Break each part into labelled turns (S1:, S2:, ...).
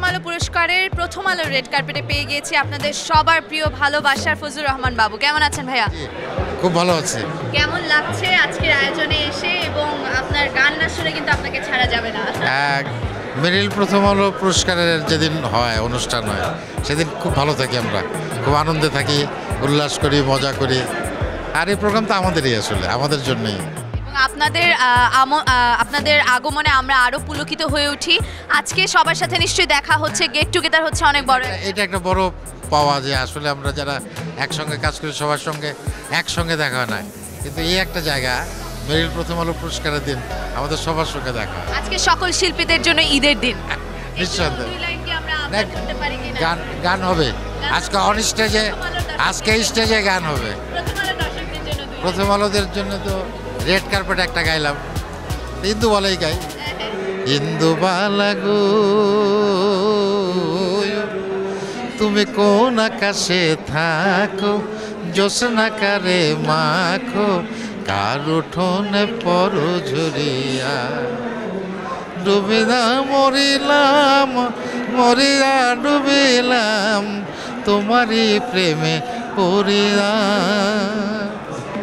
S1: আলো পুরস্কারের প্রথম আলো রেড কার্পেটে পেয়ে গিয়েছি আপনাদের সবার প্রিয় ভালোবাসার ফজলুর রহমান বাবু। কেমন আছেন ভাইয়া?
S2: খুব ভালো আছে।
S1: কেমন লাগছে আজকের আয়োজনে এসে, এবং আপনার গান না শুনে কিন্তু আপনাকে ছাড়া যাবে না।
S2: মেরিল প্রথম আলো পুরস্কারের যেদিন হয়, অনুষ্ঠান হয়, সেদিন খুব ভালো থাকি, আমরা খুব আনন্দে থাকি, উল্লাস করি, মজা করি। আর এই প্রোগ্রাম তো আমাদেরই, আসলে আমাদের জন্যই।
S1: এবং আপনাদের আগমনে আমরা আরো পুলকিত হয়ে উঠি। আজকে সবার সাথে নিশ্চয়ই দেখা হচ্ছে, গেট টুগেদার হচ্ছে অনেক বড়।
S2: এটা একটা বড় পাওয়া, যে আসলে আমরা যারা একসঙ্গে কাজ করি সবার সঙ্গে একসঙ্গে দেখা হয় না, কিন্তু এই একটা জায়গা মেরিল প্রথম আলো পুরস্কারের দিন আমাদের সবার সঙ্গে দেখা হয়।
S1: আজকে সকল শিল্পীদের জন্য ঈদের দিন।
S2: নিঃসন্দেহে গান হবে আজকে অন স্টেজে, আজকে স্টেজে গান হবে। প্রথম আলোদের জন্য তো রেড কার্পেট একটা গাইলাম, ইন্দু বালাই গাই। ইন্দু বালা গো তুমি কোন আকাশে থাকো, জ্যোৎস্নাকারে মাখো, কার উঠোনে পর ঝরিয়া, ডুবিনা মরিলাম, মরিয়া ডুবিলাম, তোমারই প্রেমে পড়িয়া।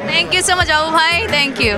S1: থ্যাংক ইউ সো মাচ বাবু ভাই, থ্যাংক ইউ।